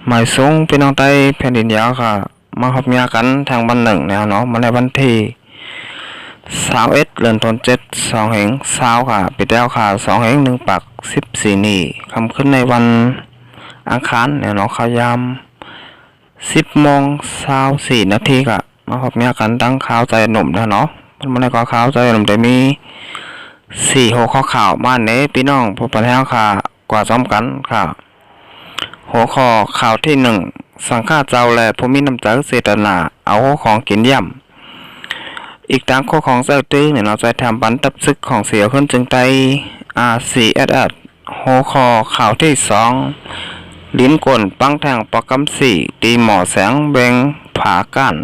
หมายสูงพี่น้องใต้แผ่นดินยาวค่ะมาพบเมียกันทางวันหนึ่งแนวเนาะมาในวันที่21เดือนธันวาคม2แห่ง20ค่ะปีแล้วค่ะ2แห่ง1ปัก14นี่คำขึ้นในวันอังคารแนวเนาะข่าวยาม10:24ค่ะมาพบเมียกันตั้งข่าวใจหนุ่มนะเนาะมันในข่าวใจหนุ่มได้มี4หัวข้อข่าวบ้านนี้พี่น้องผู้ประเทศค่ะกว่าซ้อมกันค่ะหัวข้อข่าวที่1สังฆาเจ้าและผู้มีน้ำใจเสตนาเอาของกินย่ำอีกทางข้อของเจ้าตื้อเนี่ยเราจะทำบันทับซึกของเสียขึ้นจึงไตRCSS หัวข้อข่าวที่2ลิ้นกลปังแทงปอกำ4ตีหมอแสงเบงผาก้าน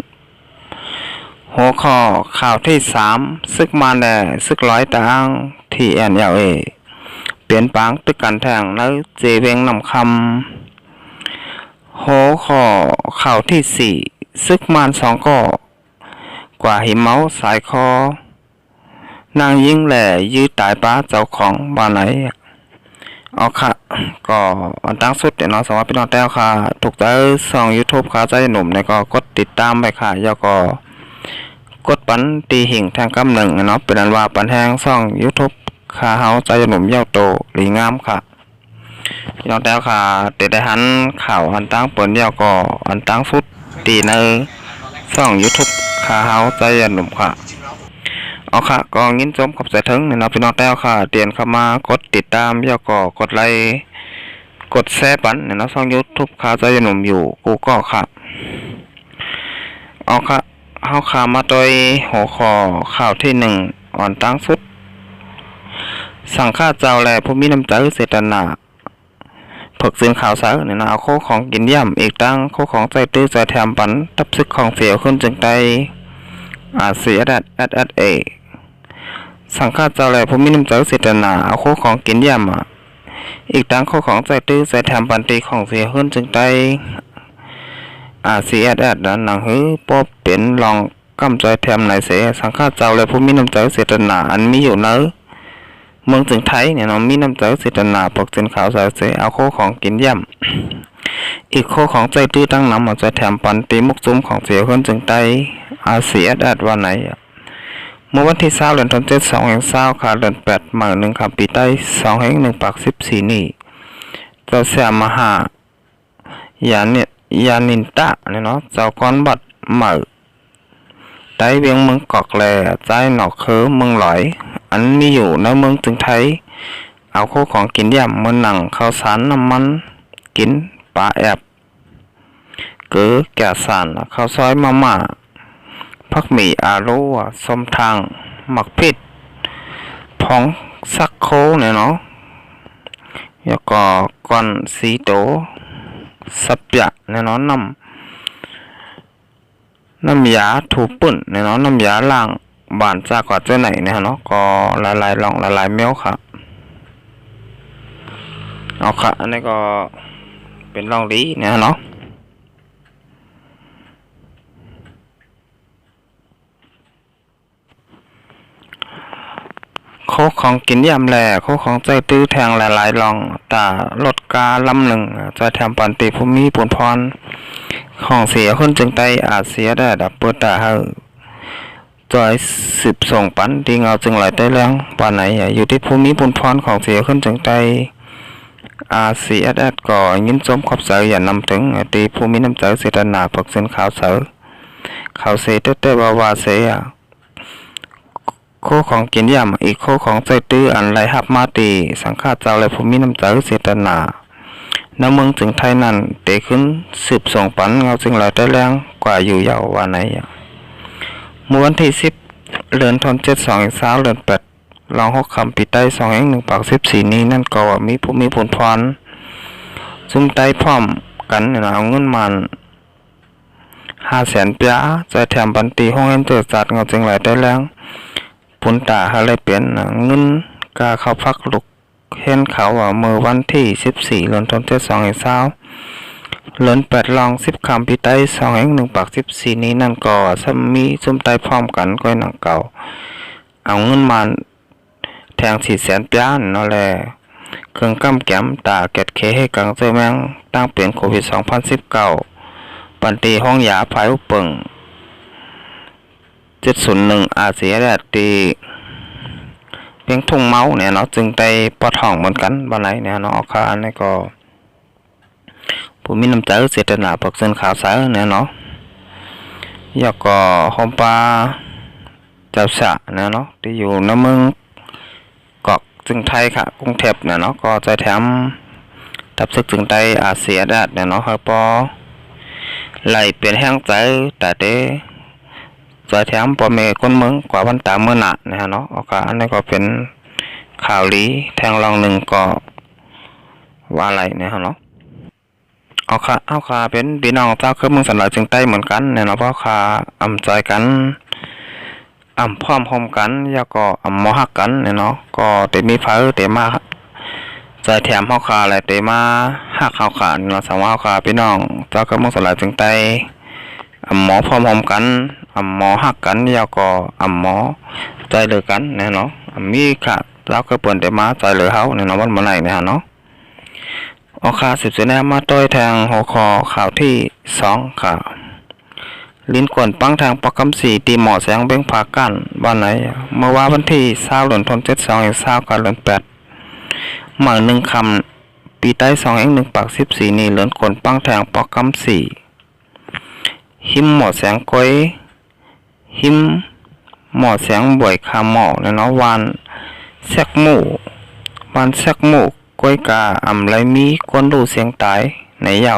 หัวข้อข่าวที่3ซึกมาแลซึกร้อยตางTNLA เปลี่ยนปางตึกกันแทงแล้วเจเวงนำคำหัวข้อข่าวที่4ซึกมาน2ก่อกว่าหิมเมาสายคอนางยิ่งแหล่ยื้อตายป้าเจ้าของบ้านไหนเอาค่ะก็อันตั้งสุดเดี๋ยวน้องสวัสดิ์พี่น้องแต้วค่ะถูกใจส่อง YouTube ค่ะใจหนุ่มในก็กดติดตามไปค่ะแล้วก็กดปันตีหิ่งแทงกำหนึ่งเนาะเป็นอันว่าปันแทงส่อง YouTube ค่ะเฮาใจหนุ่มเย้าโตหลีงามค่ะพี่น้องแต้วค่ะติดได้หันข่าวอันตั้งเปิดแล้วก็อันตั้งสุดตีในส่อง YouTube ค่ะเฮาใจหนุ่มค่ะเอาค่ะก็ยินชมขอบใจถึงเนี่ยนะพี่น้องแต้วค่ะเตียนเข้ามากดติดตามแล้วก็กดไลค์กดแชร์ปันเนี่ยนะช่อง YouTube ค่ะใจหนุ่มอยู่กูก็ค่ะเอาค่ะเฮาข่าวมาโดยหัวข้อข่าวที่1อ่อนตั้งสุดสังฆาเจ้าและผู้มีน้ำใจเสตนาผึกซึ่งข่าวสารเนี่ยนะเอาโคของกินย่ำอีกตั้งโคของใจตื้อใจแถมปันทับซึกของเสียวขึ้นจึงไตRCSSสังฆาเจ้าและผู้มีน้ำใจเสตนาเอาโคของกินย่ำอีกตั้งโคของใจตื้อใจแถมปันตีของเสียขึ้นจึงไตRCSS นั้นหนังหื้อปอบเป็นรองกำใจแถมไหนเสียสังฆาเจ้าและผู้มีน้ำใจเสตนาอันมีอยู่เนื้อเมืองจึงไทยเนี่ยเนาะมีน้ำใจเสตนาปกสินขาวสายเสียเอาโคของกินย่ำอีกโคของใจตื้อตั้งนำเอาใจแถมปันตีมุกซุ้มของเสียขึ้นจึงไตRCSS วันไหนเมื่อวันที่20เดือนธันวาคม2แห่ง20ค่ะเดือน8หมื่น1คำปีใต้2แห่ง1ปัก14นี่เจ้าเสียมหายานินตะเนี่ยเนาะเจ้าก้อนบัดเหมือใต้เวียงเมืองกอกแลใจหนอกคือเมืองหลอยอันมีอยู่ในเมืองจึงไทยเอาโคของกินย่ำมือหนังข้าวสารน้ำมันกินปลาแอบเกือแก่สารข้าวซอยมาม่าผักหมี่อาโลส้มทางหมักพิษผงซักโคเนี่ยเนาะแล้วก็ก้อนสีโตสับยะเนี่ยเนาะน้ำยาถูปุ่นเนี่ยเนาะน้ำยาล้างบานจากกว่าเจ้าไหนเนี่ยเนาะก็หลายๆลองหลายๆเมลค่ะเอาค่ะอันนี้ก็เป็นลองดีเนี่ยเนาะโคของกินยำแหล่โคของใจตื้อแทงหลายๆลองตาลดกาลำหนึ่งจะแถมปันติภูมิปุนพรของเสียคนจึงไตอาจเสียได้ดับเปิดตาเฮาจอยสืบส่งปันที่เงาจึงไหลได้แล้วป่านไหนอยู่ที่ภูมิปุนพรของเสียคนจึงไตRCSS ก็ยินชมขอบใจอย่านำถึงตีภูมิน้ำใจเสตนาปักเส้นขาวเสือขาวเสตเตวาเสียโคของกินย่ำอีกโคของใจตื้ออันไรหับมาตีสังฆาเจ้าและภูมิน้ำใจเสตนาน้ำเมืองจึงไทยนั้นเตะขึ้นสืบส่งปันเงาจึงไหลได้แรงกว่าอยู่ยาววันไหนเมื่อวันที่10เดือนธันวาคม2เดือน8ลอง6คำปีใต้2แห่ง1ปัก14นี้นั่นก็มีผู้มีผลพรซุ่มไต้พร้อมกันเอาเงินมัน500,000 ปีจะแถมบันตีห้องเอ็นเตอร์จัดเงาจึงไหลได้แรงผลตาอะไรเปลี่ยนเงินกาเข้าพักลุกเห็นเขาว่าเมื่อวันที่14เดือนธันวาคม2แห่ง20เดือน8ลอง10คำปีใต้2แห่ง1ปัก14นี้นั่นก็มีซุ่มไต้พร้อมกันก้อยหนังเก่าเอาเงินมาแทง400,000 ปีนั่นแหละ เครื่องกำแก้มตาเกตเคให้กังเจอแมงตั้งเป็นโควิด2019ปันตีห้องยาภายอุปเปิง701อาเซียแดดตีเพียงทุ่งเมาเนี่ยเนาะจึงได้ปอดห้องเหมือนกันบ้านไหนเนี่ยเนาะค่ะอันนี้ก็ผู้มีน้ำใจเจตนาปักเส้นขาวสายเนี่ยเนาะอยากก็หอมปลาเจ้าสะเนี่ยเนาะที่อยู่ในเมืองเกาะจึงไทยค่ะกรุงเทพเนี่ยเนาะก็ใจแถมทับซึกจึงไทยอาเซียแดดเนี่ยเนาะครับปอไหลเปลี่ยนแห้งใจแต่เด้ใจแถมปอเมก้นเมืองกว่าวันตาเมื่อหนานะฮะเนาะโอเคอันนี้ก็เป็นข่าวลีแทงรองหนึ่งก็ว่าอะไรเนี่ยฮะเนาะเอาค่ะเป็นพี่น้องเจ้าเครื่องมือสันหลักจึงใต้เหมือนกันเนี่ยเนาะเพราะค่ะใจกันพร้อมพร้อมกันแล้วก็มอหักกันเนี่ยเนาะก็เตมีเผอเตมาใจแถมเฮาขาอะไรเตมาหักเฮาขาเนาะสามว่าเฮาขาพี่น้องเจ้าเครื่องมือสันหลักจึงใต้หมอพร้อมพร้อมกันหมอหักกันแล้วก็หมอใจเหลือกันเนี่ยเนาะมีค่ะแล้วก็เปิ่นแต่มาใจเหลือเฮาเนี่ยเนาะวันเมื่อไหร่เนี่ยเนาะเอาข่าวสืบสวนมาต้อยแทงหัวคอข่าวที่2ค่ะลิ้นกวนปังทางปกคำ4ตีหมอแสงเบ้งผากันวันไหนเมื่อวันที่20เดือนธันวาคม22เดือน8หมาย1คำปีใต้2 1ปาก14นี่เลือนกวนปังทางปกคำ4หิมหมอแสงก้อยหิมหมอแสงบ่วยคาหมอแล้วเนาะวันแซกหมูก้อยกาไรมีกวนดูเสียงตายในเยา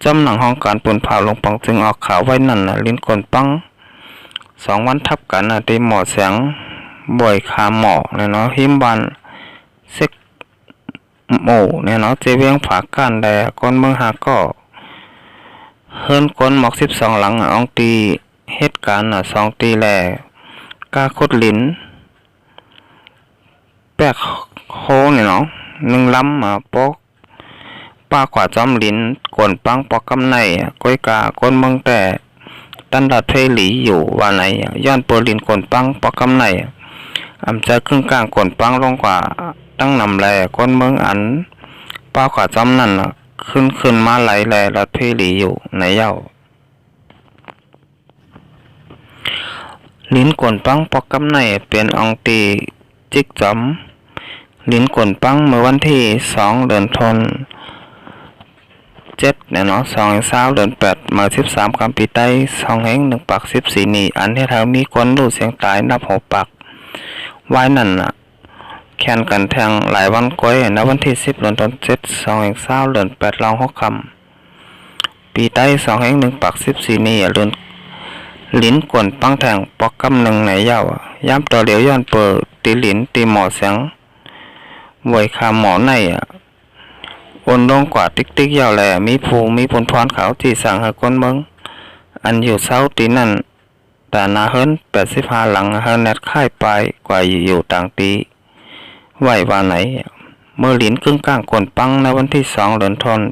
จำหนังห้องการปุ่นเผาลงปังจึงออกข่าวไว้นั่นลิ้นกวนปัง2 วันทับกันตีหมอแสงบ่วยคาหมอเนี่ยเนาะหิมบันเซ็กหมูเนี่ยเนาะเจเวียงผากันแดก้นเมืองหาก็เฮิรนก้นหมอก12หลังอองตีเหตุการณ์2ตีแลกาคดลิ้นแปกโคเนี่ยเนาะ1ลำปอกป้าขวาจอมลิ้นกวนปังปอกกำไนก้อยกาก้นเมืองแต่ตันดัดเพหลีอยู่ว่าไหนย้อนเปอร์ลินกวนปังปอกกำไนจะครึ่งกลางกวนปังลงกว่าตั้งนำแลก้นเมืองอันป้าขวาจอมนั่นขึ้นมาไหลแลดัดเพหลีอยู่ในเย้าลิ้นกวนปังปอกกำไนเป็นองตีจิกจอมลิ้นกวนปังเมื่อวันที่2เดือนธันวาคม7เนี่ยเนาะ20เดือน8มา13คำปีใต้2 1ปาก14นี่อันที่เท่ามีคนรู้เสียงตายนับ6ปากไว้นั่นแข่งกันแทงหลายวันก้อยในวันที่10เดือนธันวาคม2020เดือน8ลอง6คำปีใต้2 1ปาก14นี่เดือนลิ้นกวนปังแทงปอกกำหนึ่งในเย้าย้ำต่อเหลียวย้อนเปิดตีลิ้นตีหมอเสียงไว้คาหมอในอนลงกว่าติ๊กยาวแหล่มีผลพรเขาที่สั่งให้คนเมืองอันอยู่เศร้าตีนั่นแต่นาเฮิรน85หลังเฮิรนแนทค่ายไปกว่าอยู่ต่างตีไหวว่าไหนเมื่อลิ้นครึ่งกลางกวนปังในวันที่2เดือนธันว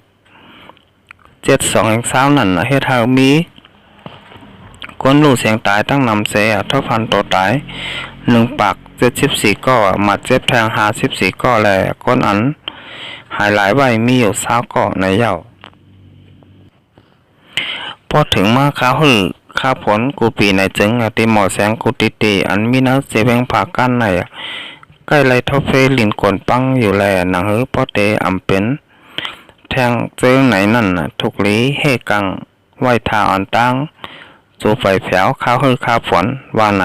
าคม72นั่นเฮ็ดให้มีคนรู้เสียงตายตั้งนำเสียเท่าพันตัวตาย1ปาก74ก้อหมัดเจ็บแทง54ก้อแลคนอันหายหลายใบมีอยู่20ก้อในเย้าพอถึงมาข้าวข้าผลกูปีในจึงตีหมอแสงกูติอันมีนักเสียเวงผากันในใกล้ไรทอเฟลินกวนปังอยู่แลหนังหือพอเตเป็นแทงเจอไหนนั่นทุกลีเฮกังไหวทาอ่อนตั้งจูไฟแผวข้าวฝนว่าไหน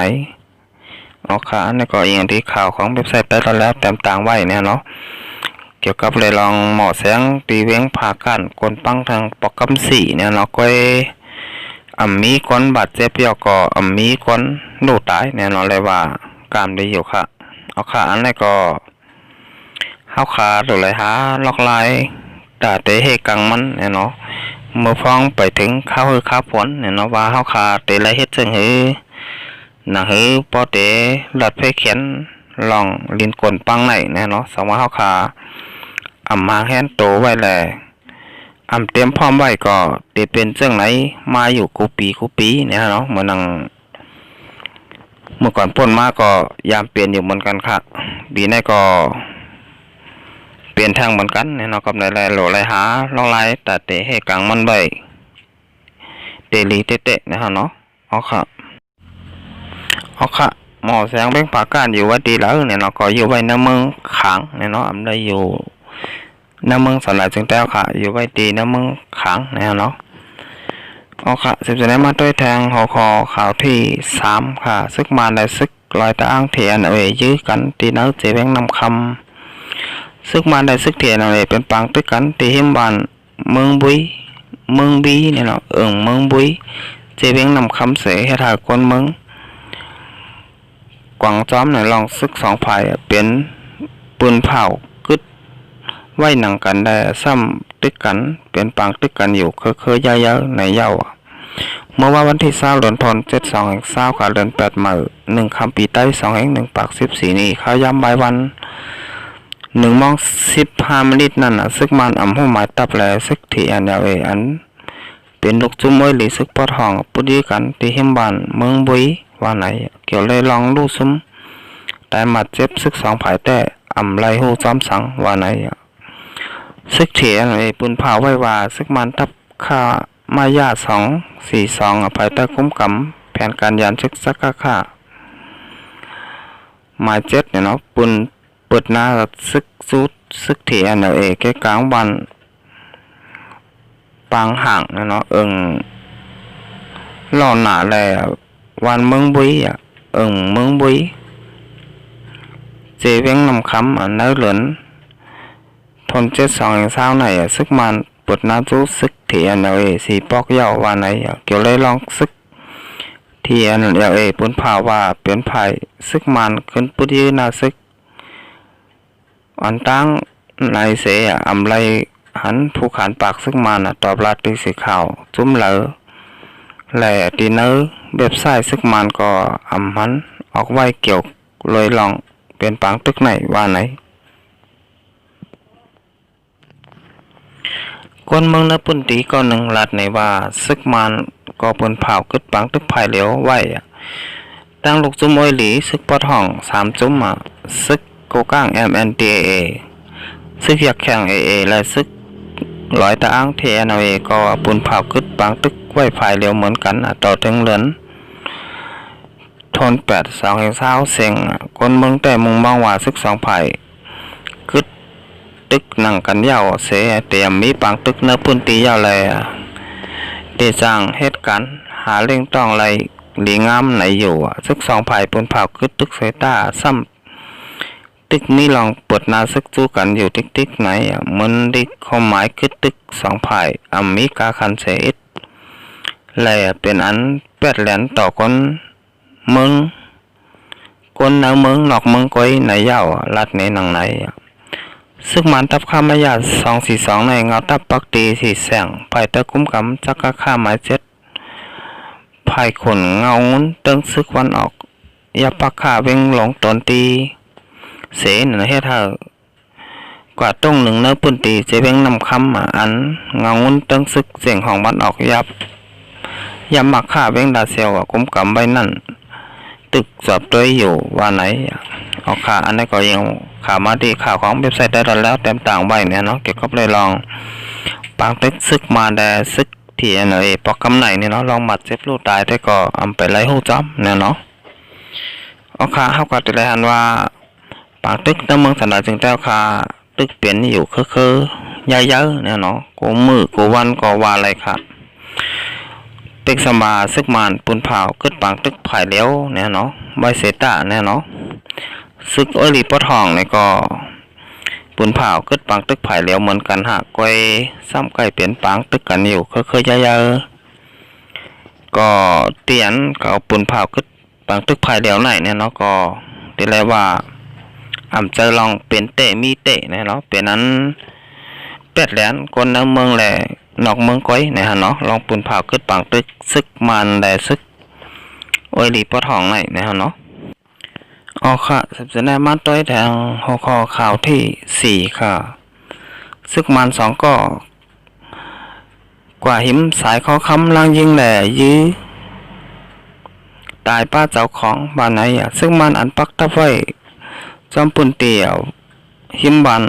เอาค่ะนี่ก็อย่างที่ข่าวของเว็บไซต์ไปแล้วเต็มต่างไว้เนี่ยเนาะเกี่ยวกับเลยลองหมอแสงตีเว้งผ่ากันกวนปังทางปอกกำ4เนี่ยเนาะก็มีคนบาดเจ็บแล้วก็มีคนดูตายเนี่ยเนาะเลยว่ากามได้อยู่ค่ะเอาค่ะอันนี้ก็เฮาขาหรือไรหาล็อกไลตาเตเฮกังมันเนี่ยเนาะเมื่อฟ้องไปถึงข้าวฝนเนี่ยเนาะว่าเฮาขาเตไรเฮ็ดจังหือหนังหือปอเตหลัดเพเขียนลองลินกวนปังไหนเนี่ยเนาะสมว่าเฮาขามาแฮนโตไว้แลเตรียมพร้อมไว้ก็เตเป็นจังไหนมาอยู่กูปีเนี่ยเนาะเหมือนนังเมื่อก่อนป่นมาก็ยามเปลี่ยนอยู่เหมือนกันค่ะปีนี้ก็ ลี่ยนทางเหมือนกันเนี่ยเนาะกับหลายๆโหลหลายหาลองไล่แต่เตะให้กลางมันใบเตลีเตะนะฮะเนาะเอาค่ะหมอแสงเบ่งปากการอยู่ว่าดีแล้วเนี่ยเนาะก็อยู่ไว้ในเมืองขางเนี่ยเนาะอำได้อยู่ในเมืองสลายจึงแต้วค่ะอยู่ไว้ดีในเมืองขางเนี่ยเนาะเอาค่ะสิบจะได้มาด้วยแทงหอคอข่าวที่3ค่ะซึกมาได้ซึกลอยตะอ้างเทียนยื้อกันตีเนื้อเจแบงนำคำซึกมาได้ซึกเทียนเป็นปังตึกกันตีหิมบานเมืองบีเนี่ยเนาะเมืองบุยเจแบงนำคำเสให้ถ่ายคนเมืองกวางจ้อมในลองซึก2ฝ่ายเป็นปืนเผากึดไว้หนังกันได้ซ้ำตึกกันเป็นปังตึกกันอยู่เคยๆเยอะๆในเย้าเมื่อวันที่20เดือนธันวาคม72ค่ะเดือน8มื้อ1ค่ำปีใต้2/1ปาก14นี้เขาย้ำใบวัน1:15 นนั่นน่ะซึกมันอำหูหมายตับแลซึกที่อันอันเป็นลูกจุ้มไว้หรือซึกปอดห้องปุดีกันที่หิมบ้านเมืองบุยว่าไหนเกี่ยวเลยลองลู่ซุ้มแต่มาเจ็บซึก2ฝ่ายแต่อำไรหูจอมสังว่าไหนซึกเถียนปืนเผาไว้ว่าซึกมันทับค่ามายา242ภายใต้คุ้มกำแผนการยานซึกซักค่าหมาย7เนี่ยเนาะปืนเปิดหน้าซึกซูดซึกเถียนแก่กลางบ้านปางห่างเนาะล่อหนาแลวันเมืองบุยเมืองบุยเจเวงนำคำเนื้อเหลือนทน72này sức man bột na chú sức thì xì bóc dạo và này kiểu lấy long sức thì bốn pháo và biến phải sức manขึ้นปุ๊ดยืนsứcอันตั้งในเสียอำไรหันผู้ขานปากsức manตอบรับเป็นสีขาวจุ้มเหลือแหล่ตีเนื้อเว็บไซต์sức manก็อำหันออกไว้เกี่ยวเลยลองเป็นปังตึกไหนว่าไหนคนเมืองนปุ่นตีก็หนึ่งลัดในว่าซึกมันก็ปืนเผากึดปังตึกภายเหลียวไว้ตั้งลูกจุ้มโอยหลีซึกปอดห้อง3จุ้มซึกโกก้าง MNDAA ซึกยักแข่ง AA และซึกลอยตะอ้าง TNA ก็ปืนเผากึดปังตึกไว้ภายเหลียวเหมือนกันต่อถึงเหลือนทน82เสียงคนเมืองแต่มุงมองว่าซึก2ฝ่ายตึกนั่งกันยาวเสียเตรียมมีปังตึกเนื้อพื้นตียาวเลยเดจังเหตุการณ์หาเร่งต้องไรหลีงามไหนอยู่ซึก2ฝ่ายปืนเผาคึดตึกเสตาซ้ำตึกนี้ลองเปิดนาซึกจู้กันอยู่ติ๊กไหนมันดิความหมายคึดตึก2ฝ่ายมีกาคันเสียเลยเป็นอันแปดแหลนต่อคนเมืองคนในเมืองนอกเมืองก้อยในยาวลัดในหนังไหนซึ่งมันทับข้ามายา242ในเงาตับปักตีสีแสงภายใต้คุ้มกำจักข้าหมาย7ภายขนเงางุ้นเติงซึกวันออกยาปักขาเวงหลงตนตีเสนเฮ็ดเธอกว่าต้งหนึ่งเนื้อปุ่นตีเจเวงนำคำอันเงางุ้นเติงซึกเสียงของวันออกยามักขาเวงดาเซียวคุ้มกำใบนั่นตึกสอบด้วยอยู่ว่าไหนเอาข่าอันนี้ก็ยังข่าวมาดีข่าวของเว็บไซต์ได้แล้วเต็มต่างใบเนี่ยเนาะเกี่ยวกับเลยลองปางตึกซึกมาแดซึกที่ปอกกำไหนเนี่ยเนาะลองมัดเจ็บลูกตายได้ก็อำไปไล่หูจ้ำเนี่ยเนาะเอาข่าเข้ากับติเลยหันว่าปางตึกในเมืองสนามจึงแต้วข่าตึกเปลี่ยนอยู่คือเยอะๆเนี่ยเนาะกูมือกูวันก็ว่าอะไรค่ะตึกสมาซึกมันปูนเผาขึ้นปังตึกไผ่เลี้ยวเนี่ยเนาะใบเสตาเนี่ยเนาะซึกโอลีปอทองเนี่ยก็ปูนเผาขึ้นปังตึกไผ่เลี้ยวเหมือนกันก้อยซ้ำไก่เปลี่ยนปังตึกกันอยู่เคยเยอะๆก็เตียนก็ปูนเผาขึ้นปังตึกไผ่เลี้ยวไหนเนี่ยเนาะก็ได้เลยว่าเจอลองเป็นเตะมีเตะเนี่ยเนาะเป็นนั้นเป็ดแหลนคนในเมืองแหละนอกเมืองก้อยเนี่ยเนาะลองปูนเผาขึ้นปังตึกซึกมันแต่ซึกโอ้ยลีปอทองไหนเนี่ยเนาะอ๋อค่ะสับสนในมาต้อยแทงหัวข้อข่าวที่4ค่ะซึกมัน2ก็กว่าหิมสายข้อคำล่างยิงแหล่ยื้อตายป้าเจ้าของบ้านไหนซึ่งมันอันปักทับไว้จอมปุ่นเตี่ยวหิมบัน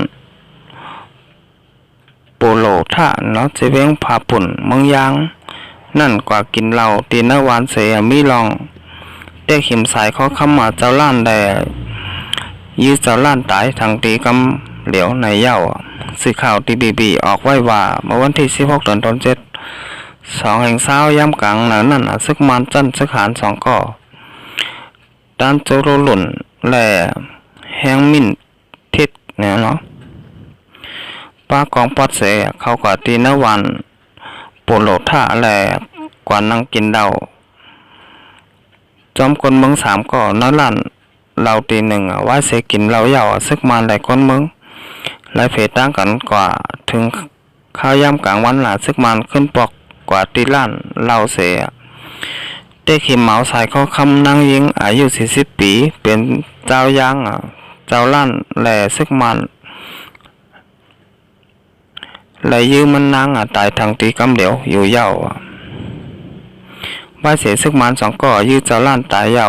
โปโลท่าเนาะจะเว้งผาปุ่นเมืองยางนั่นกว่ากินเหล้าตีนวานเสียมีลองได้เข็มสายเขาคำมาเจ้าล้านได้ยื้อเจ้าล้านตายทางตีกำเหลียวในเย้าสื่อข่าวทีบีออกไว้ว่าเมื่อวันที่16 เดือนธันวาคม2 แห่งเช้าย่ำกลางนั่นซึกมันจันซึกหาร2ก่อด้านโจโรหลุ่นและแหงมินทิศเนี่ยเนาะป้ากองปอดเสเขาก็ตีนวันโปโลท่าและกว่านั่งกินเดาจอมคนเมือง3ก่อน้อยลั่นเราตีหนึ่งว่าเสกินเราเย่าซึกมันหลายคนเมืองหลายเพจตั้งกันกว่าถึงข้าวย่ำกลางวันหลาซึกมันขึ้นปอกกว่าตีล้านเราเสียได้ขีมเหมาสายเขาคำนั่งยิงอายุ40 ปีเป็นเจ้าย่างเจ้าล้านแหล่ซึกมันและยืมมันนางตายทางตีกำเหลียวอยู่เย้าว่าเสียซึกมัน2ก่อยื้อเจ้าล้านตายเย้า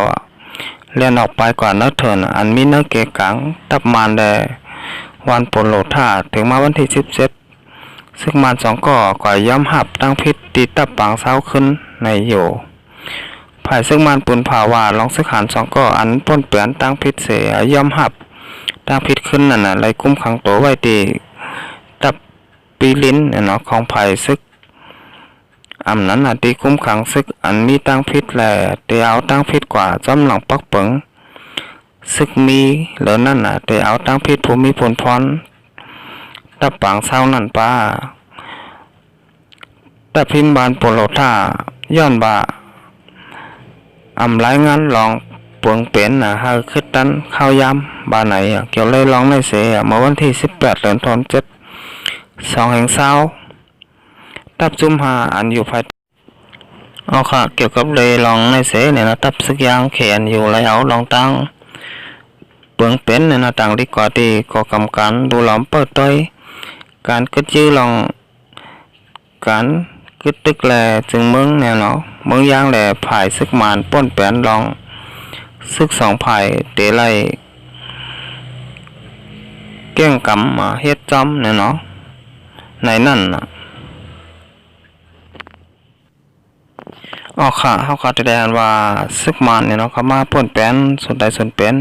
เลียนออกไปกว่าเนื้อเถินอันมีเนื้อเกกังตับมันแดวันโปโลท่าถึงมาวันที่17ซึกมัน2ก่อกว่าย้อมหับตั้งพิษตีตับปังเศร้าขึ้นในอยู่ภายซึกมันปุนผาวาลองซึกหาร2ก่ออันป้นเปลี่ยนตั้งพิษเสียย้อมหับตั้งพิษขึ้นนั่นไรกุ้มขังตัวไว้ตีตับปีลิ้นเนาะของภายซึกอำนั้นตีคุ้มขังซึกอันมีตั้งพิษแหล่ตีเอาตั้งพิษกว่าจอมหลังปักเปิงซึกมีเหลือนั่นตีเอาตั้งพิษภูมิผลพรตับปังเศร้านั่นป้าแต่พิมบานโปโลท่าย้อนบ่าอำรายงานลองปวงเป็นหาขึ้นตันข้าวยำบาไหนเกี่ยวเลยลองในเสียเมื่อวันที่18 เดือนธันวาคม2 แห่งเช้าตับจุ่มหาอันอยู่ภายเอาค่ะเกี่ยวกับเลยลองในเสเนี่ยนะตับซึกยางเขียนอยู่ไรเอาลองตั้งเปลืองเป็นเนี่ยนะต่างดีกว่าที่ก่อกำการดูหลอมเปิดต้อยการกึดยื้อลองการกึดตึกแลจึงเมืองเนี่ยเนาะเมืองยางแหล่ผายซึกมานป้นแปนลองซึก2 ผายเตะไรแก้งกำมาเฮ็ดจอมเนี่ยเนาะในนั่นออกค่ะเขาขาดแดนว่าซึกมันเนี่ยเนาะเขามาป่นแปนส่วนใดส่วนเป็น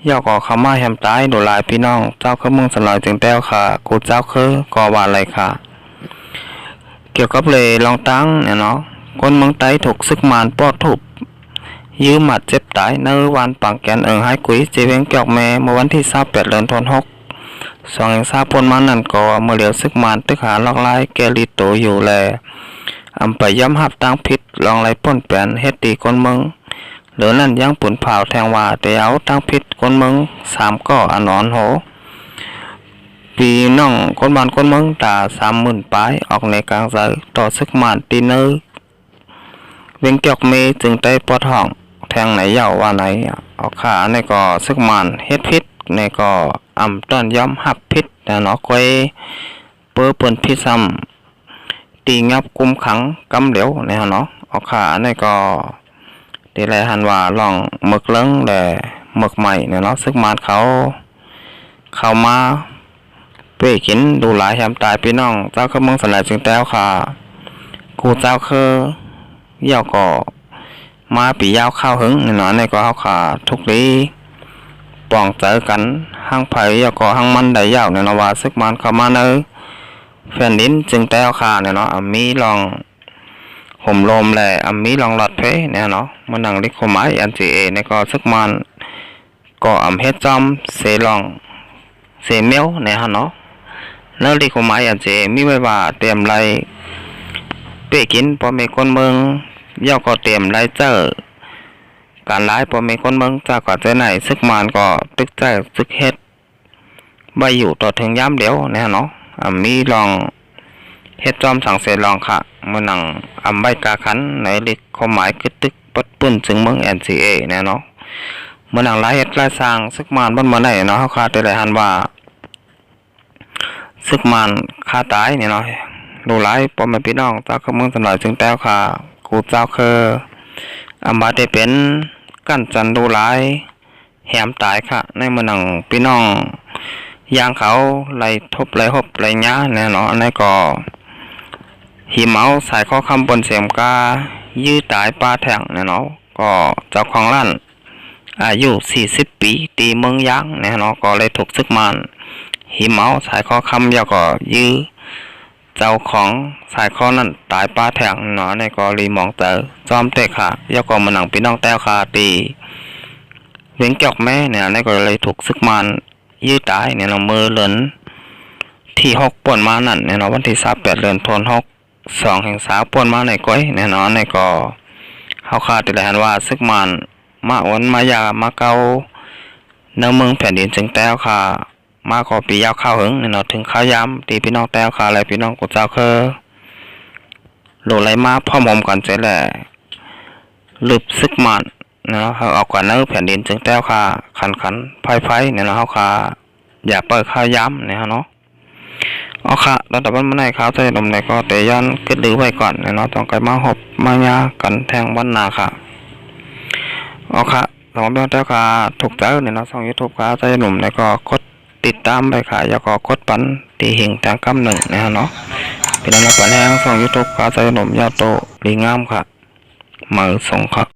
ยอกออกเขามาแหมตายโดยหลายพี่น้องเจ้าคือเมืองสลายจึงแต้วค่ะกูเจ้าคือก่อว่าอะไรค่ะเกี่ยวกับเลยลองตั้งเนี่ยเนาะคนเมืองไต้ถูกซึกมันปอดทุบยืมหมัดเจ็บตายในวันปังแกนให้กุยเจเวงเกี่ยวแม่เมื่อวันที่28 เดือนธันวาคม2 แห่งทราบผลมันนั่นก็เมื่อเหลียวซึกมันตึกหาลอกลายแกลิโตอยู่แลอำไปย้ำหับตั้งพิษลองไรป้นแปนเฮ็ดตีคนเมืองหรือนั่นยังปุ่นเผาแทงว่าแต่เอาตั้งพิษคนเมือง3ก่ออนอนโหปีน้องคนบ้านคนเมืองตา30,000 ปลายออกในกลางใจต่อซึกมันตีเนอเวงเกียกเมจึงได้ปอดห้องแทงไหนเย้าว่าไหนออกขาในก่อซึกมันเฮ็ดพิษในก่ออำต้อนย้ำหับพิษแต่เนาะก้อยเปื้อเปิ้นพิษซ้ำตีงับกุมขังกำเหลียวเนี่ยเนาะออกขาในก็ตีแลหันว่าลองหมึกเลิ้งแต่หมึกใหม่เนี่ยเนาะซึกมันเขามาเป้กินดูหลายแหมตายพี่น้องเจ้าคือเมืองสลายจึงแต้วค่ะกูเจ้าคือเย่าก็มาปียาวข้าวหึงเนี่ยเนาะในก็เฮาค่ะทุกดีป้องเจอกันห้างไผ่เย่าก็ห้างมันได้ยาวเนี่ยเนาะว่าซึกมันเข้ามาเนอแฟนดินจึงแต้วค่ะเนี่ยเนาะมีลองห่มลมแหละมีลองหลอดเพเนี่ยเนาะมันนั่งลิโคไม้อันจีเอในก็ซึกมันก็เฮ็ดจอมเสลองเสเมียวเนี่ยเนาะแล้วลิโคไม้อันจีมีไว้ว่าเตรียมไรเป้กินพอมีคนเมืองเย่าก็เตรียมไรเจอการร้ายพอมีคนเมืองจากกว่าใจไหนซึกมันก็ตึกใจซึกเฮ็ดใบอยู่ต่อถึงย้ำเดียวเนี่ยเนาะมีลองเฮ็ดจอมสั่งเสร็จลองค่ะเมื่อนังใบกาขันในลิกความหมายคือตึกปัดปื้นจึงเมือง NCA เนี่ยเนาะเมื่อนังหลายเฮ็ดหลายสร้างซึกมันบ่มาได้เนาะเฮาคาแต่หลายหันว่าซึกมันฆ่าตายเนี่ยเนาะดูหลายพ่อแม่พี่น้องเจ้าคือเมืองสลายจึงแต้วค่ะกูเจ้าคือมาได้เป็นกั้นจันดูหลายแหมตายค่ะในเมื่อนังพี่น้อง ย่างเขาไหลทบไหลหบไหลย้าเนี่ยเนาะอันนี้ก็หิเมาสายข้อคำบนเสียมกายื้อตายปลาแทงเนี่ยเนาะก็เจ้าของร้านอายุ40 ปีตีเมืองยางเนี่ยเนาะก็เลยถูกซึกมันหิเมาสายข้อคำยาก็ยื้อเจ้าของสายข้อนั้นตายปลาแทงเนาะในก็รีมองเตอจอมเตะค่ะยาก็มาหนังพี่น้องแต้วค่ะตีเวียงจอกแม่เนี่ยในก็เลยถูกซึกมันยื้อตายเนี่ยเนาะมือเหลินที่6ป่วนมานั่นเนี่ยเนาะวันที่28เดือนธันวาคม2แห่งสาวป่วนมาในก้อยแน่นอนในก็เฮาคาดได้หันว่าซึกมันมาอ้นมายามาเกาในเมืองแผ่นดินจึงแต้วค่ะมาขอปียาวข้าวหึงเนี่ยเนาะถึงข้าวยำตีพี่น้องแต้วค่ะและพี่น้องกุเจ้าคือโหลไหลมาพร้อมๆกันเสร็จแหละลึบซึกมันเนาะเฮาเอากว่าเนื้อแผ่นดินจึงแต้วค่ะขันไฟเนี่ยเนาะเฮาค่ะอย่าเปิดข้าวยำเนี่ยเนาะเอาค่ะแล้วแต่ว่าเมื่อไหร่ครับใจลมไหนก็เตยันกึดดื้อไว้ก่อนเนาะต้องไกมาหบมายากันแทงวันนาค่ะเอาค่ะสำหรับเจ้าค่ะถูกใจเนี่ยเนาะช่อง YouTube ค่ะใจหนุ่มแล้วก็กดติดตามไปค่ะแล้วก็กดปันตีหิ่งแทงกำหนึ่งนะเนาะเป็นอะไรปันแห้งช่อง YouTube ค่ะใจหนุ่มยาวโตดีงามค่ะมือส่งครับ